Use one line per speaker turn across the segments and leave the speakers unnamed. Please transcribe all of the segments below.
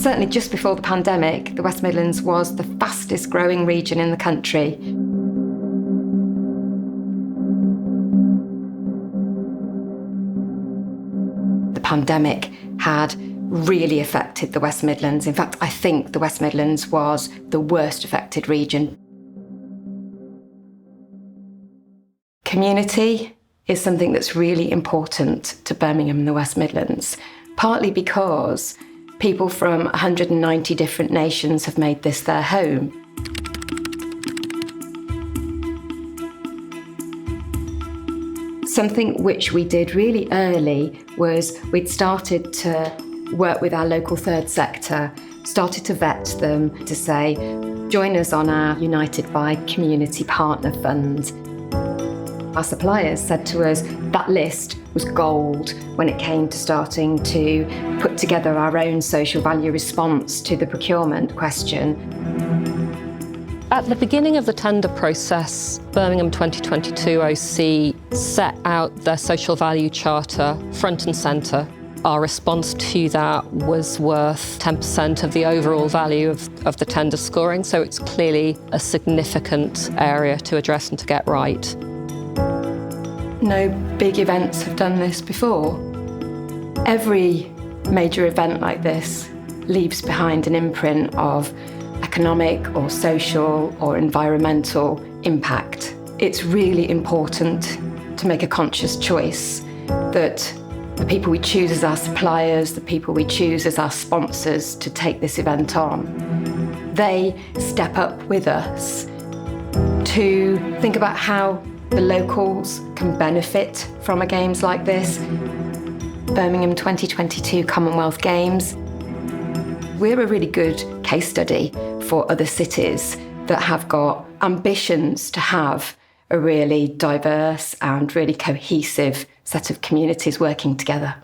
Certainly just before the pandemic, the West Midlands was the fastest growing region in the country. The pandemic had really affected the West Midlands. In fact, I think the West Midlands was the worst affected region. Community is something that's really important to Birmingham and the West Midlands, partly because people from 190 different nations have made this their home. Something which we did really early was we'd started to work with our local third sector, started to vet them to say, join us on our United by Community Partner Fund. Our suppliers said to us that list was gold when it came to starting to put together our own social value response to the procurement question.
At the beginning of the tender process, Birmingham 2022 OC set out their social value charter front and centre. Our response to that was worth 10% of the overall value of the tender scoring, so it's clearly a significant area to address and to get right.
No big events have done this before. Every major event like this leaves behind an imprint of economic or social or environmental impact. It's really important to make a conscious choice that the people we choose as our suppliers, the people we choose as our sponsors to take this event on, they step up with us to think about how the locals can benefit from a Games like this. Birmingham 2022 Commonwealth Games. We're a really good case study for other cities that have got ambitions to have a really diverse and really cohesive set of communities working together.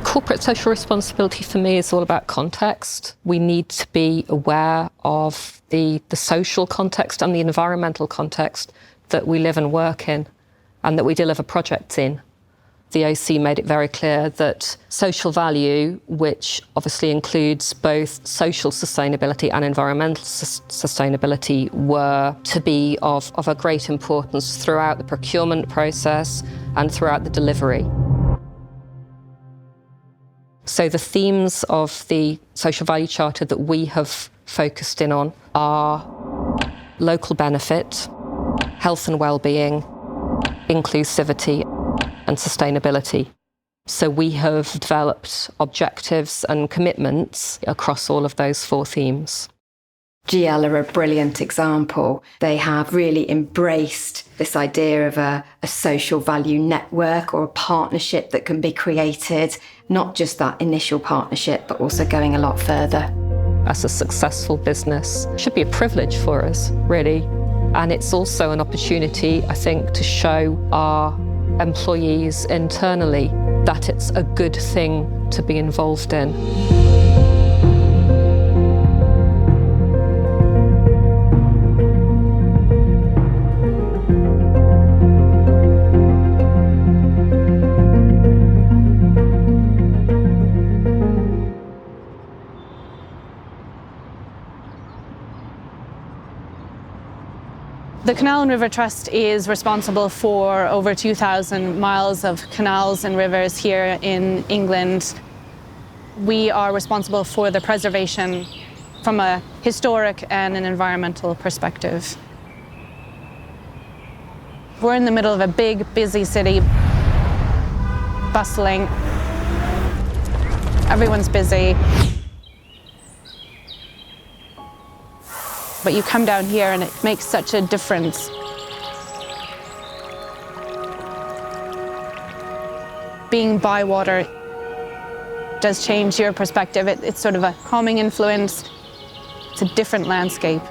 Corporate social responsibility for me is all about context. We need to be aware of the social context and the environmental context that we live and work in and that we deliver projects in. The OC made it very clear that social value, which obviously includes both social sustainability and environmental sustainability, were to be of a great importance throughout the procurement process and throughout the delivery. So the themes of the Social Value Charter that we have focused in on are local benefit, health and well-being, inclusivity and sustainability. So we have developed objectives and commitments across all of those four themes.
GL are a brilliant example. They have really embraced this idea of a social value network or a partnership that can be created, not just that initial partnership, but also going a lot further.
As a successful business, it should be a privilege for us, really. And it's also an opportunity, I think, to show our employees internally that it's a good thing to be involved in.
The Canal and River Trust is responsible for over 2,000 miles of canals and rivers here in England. We are responsible for the preservation from a historic and an environmental perspective. We're in the middle of a big, busy city, bustling. Everyone's busy. But you come down here and it makes such a difference. Being by water does change your perspective. It's sort of a calming influence. It's a different landscape.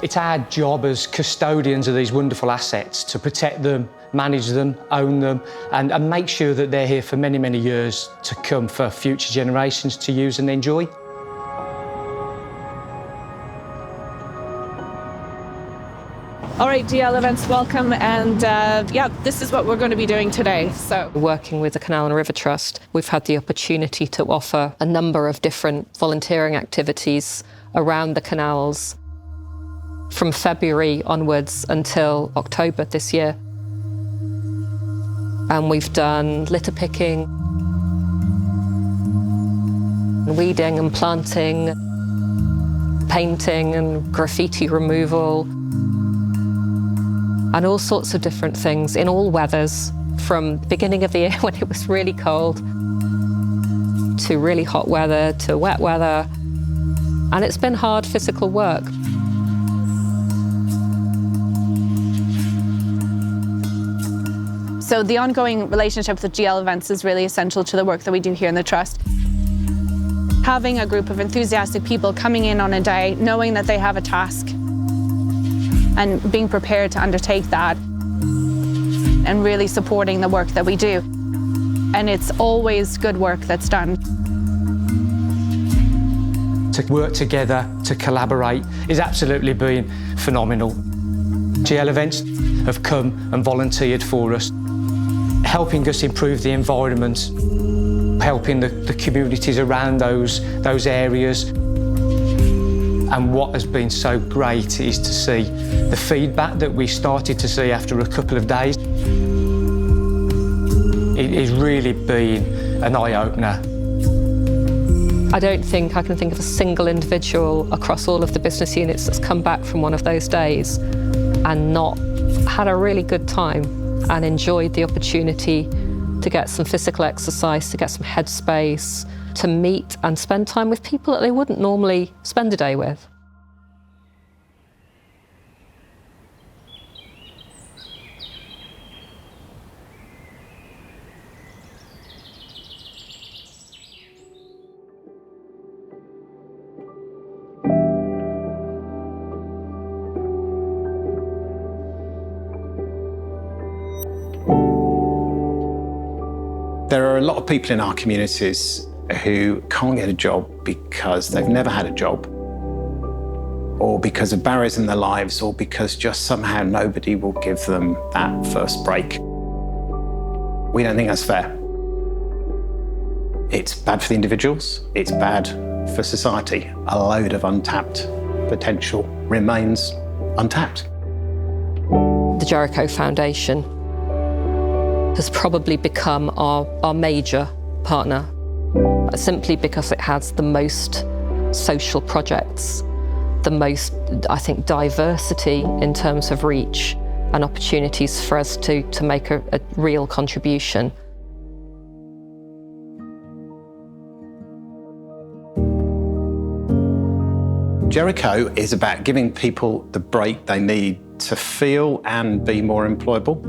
It's our job as custodians of these wonderful assets to protect them, manage them, own them, and make sure that they're here for many, many years to come for future generations to use and enjoy.
All right, GL Events, welcome. And yeah, this is what we're going to be doing today. So,
working with the Canal and River Trust, we've had the opportunity to offer a number of different volunteering activities around the canals from February onwards until October this year. And we've done litter picking, weeding and planting, painting and graffiti removal, and all sorts of different things in all weathers, from the beginning of the year when it was really cold to really hot weather to wet weather. And it's been hard physical work.
So the ongoing relationship with GL Events is really essential to the work that we do here in the Trust. Having a group of enthusiastic people coming in on a day, knowing that they have a task, and being prepared to undertake that, and really supporting the work that we do. And it's always good work that's done.
To work together, to collaborate, is absolutely been phenomenal. GL Events have come and volunteered for us, helping us improve the environment, helping the communities around those areas. And what has been so great is to see the feedback that we started to see after a couple of days. It has really been an eye-opener.
I don't think I can think of a single individual across all of the business units that's come back from one of those days and not had a really good time and enjoyed the opportunity to get some physical exercise, to get some headspace, to meet and spend time with people that they wouldn't normally spend a day with.
There are a lot of people in our communities who can't get a job because they've never had a job, or because of barriers in their lives, or because just somehow nobody will give them that first break. We don't think that's fair. It's bad for the individuals, it's bad for society. A load of untapped potential remains untapped.
The Jericho Foundation has probably become our major partner, simply because it has the most social projects, the most, I think, diversity in terms of reach and opportunities for us to make a real contribution.
Jericho is about giving people the break they need to feel and be more employable.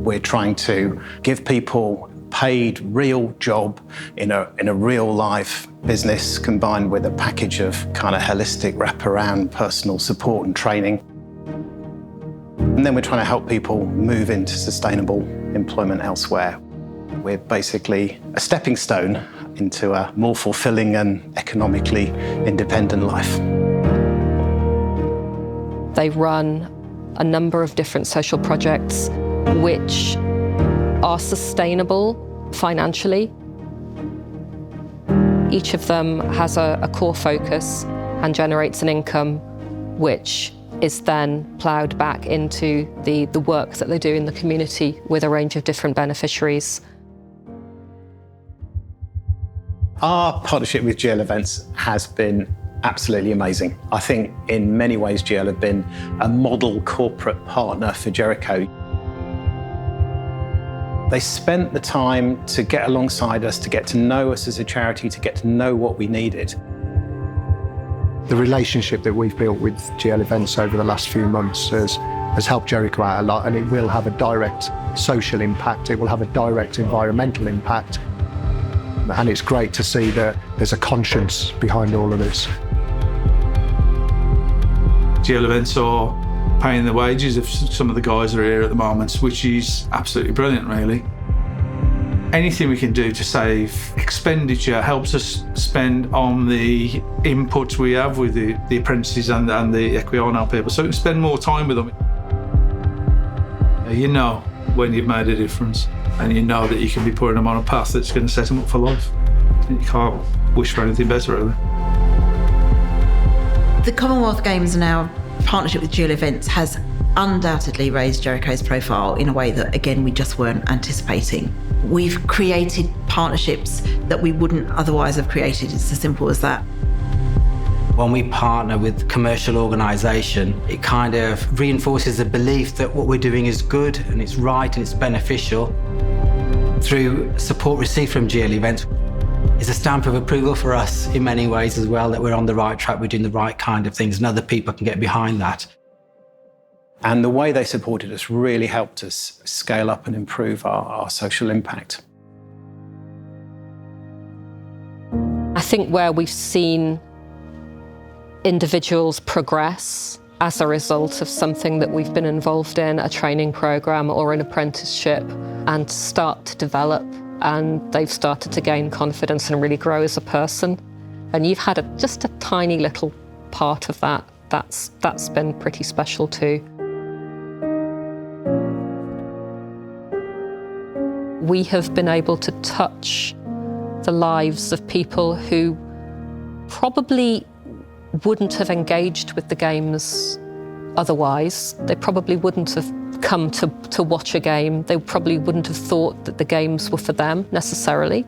We're trying to give people paid real job in a real life business, combined with a package of kind of holistic wraparound personal support and training. And then we're trying to help people move into sustainable employment elsewhere. We're basically a stepping stone into a more fulfilling and economically independent life.
They run a number of different social projects which are sustainable financially. Each of them has a core focus and generates an income which is then ploughed back into the work that they do in the community with a range of different beneficiaries.
Our partnership with GL Events has been absolutely amazing. I think in many ways GL have been a model corporate partner for Jericho. They spent the time to get alongside us, to get to know us as a charity, to get to know what we needed.
The relationship that we've built with GL Events over the last few months has helped Jericho out a lot, and it will have a direct social impact, it will have a direct environmental impact. And it's great to see that there's a conscience behind all of this.
GL Events are paying the wages of some of the guys that are here at the moment, which is absolutely brilliant, really. Anything we can do to save expenditure helps us spend on the inputs we have with the apprentices and the Equiano people, so we can spend more time with them. You know when you've made a difference, and you know that you can be putting them on a path that's going to set them up for life. You can't wish for anything better, really.
The Commonwealth Games and our partnership with Dual Events has undoubtedly raised Jericho's profile in a way that, again, we just weren't anticipating. We've created partnerships that we wouldn't otherwise have created. It's as simple as that.
When we partner with commercial organisation, it kind of reinforces the belief that what we're doing is good and it's right and it's beneficial. Through support received from GL Events, it's a stamp of approval for us in many ways as well, that we're on the right track, we're doing the right kind of things, and other people can get behind that.
And the way they supported us really helped us scale up and improve our social impact.
I think where we've seen individuals progress as a result of something that we've been involved in, a training programme or an apprenticeship, and start to develop, and they've started to gain confidence and really grow as a person. And you've had just a tiny little part of that. That's been pretty special too. We have been able to touch the lives of people who probably wouldn't have engaged with the Games otherwise. They probably wouldn't have come to watch a game. They probably wouldn't have thought that the Games were for them necessarily.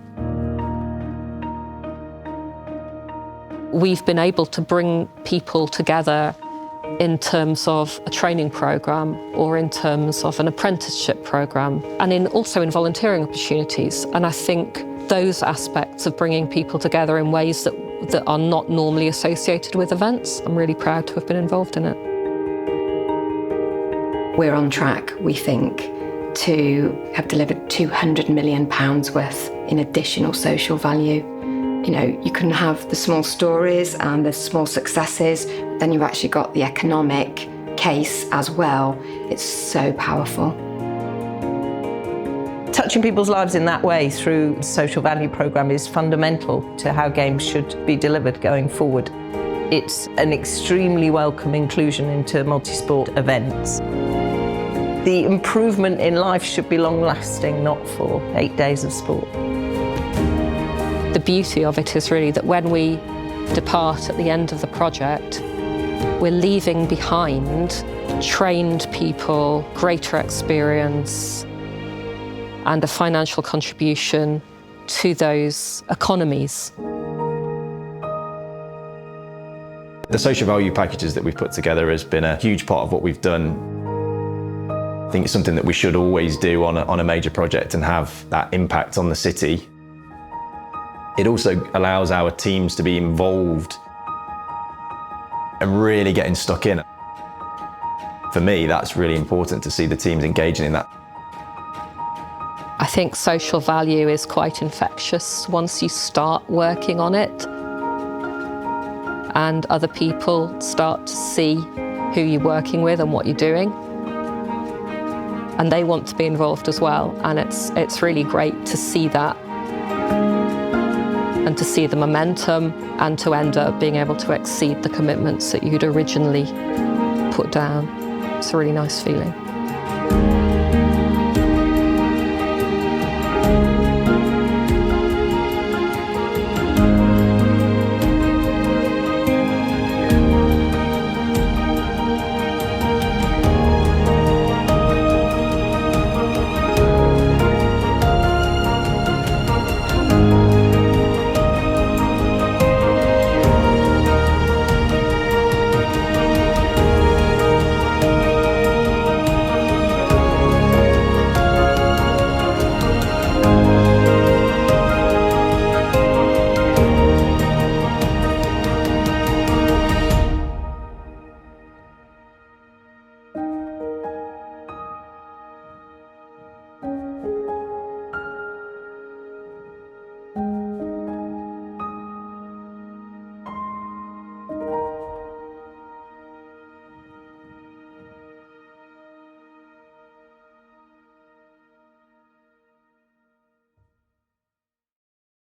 We've been able to bring people together in terms of a training programme or in terms of an apprenticeship programme, and also in volunteering opportunities. And I think those aspects of bringing people together in ways that are not normally associated with events, I'm really proud to have been involved in it.
We're on track, we think, to have delivered £200 million worth in additional social value. You know, you can have the small stories and the small successes, but then you've actually got the economic case as well. It's so powerful.
Touching people's lives in that way through the social value programme is fundamental to how games should be delivered going forward. It's an extremely welcome inclusion into multi-sport events. The improvement in life should be long-lasting, not for 8 days of sport.
The beauty of it is really that when we depart at the end of the project, we're leaving behind trained people, greater experience, and a financial contribution to those economies.
The social value packages that we've put together has been a huge part of what we've done. I think it's something that we should always do on a major project and have that impact on the city. It also allows our teams to be involved and really getting stuck in. For me, that's really important to see the teams engaging in that.
I think social value is quite infectious once you start working on it, and other people start to see who you're working with and what you're doing, and they want to be involved as well. And it's really great to see that, and to see the momentum, and to end up being able to exceed the commitments that you'd originally put down. It's a really nice feeling.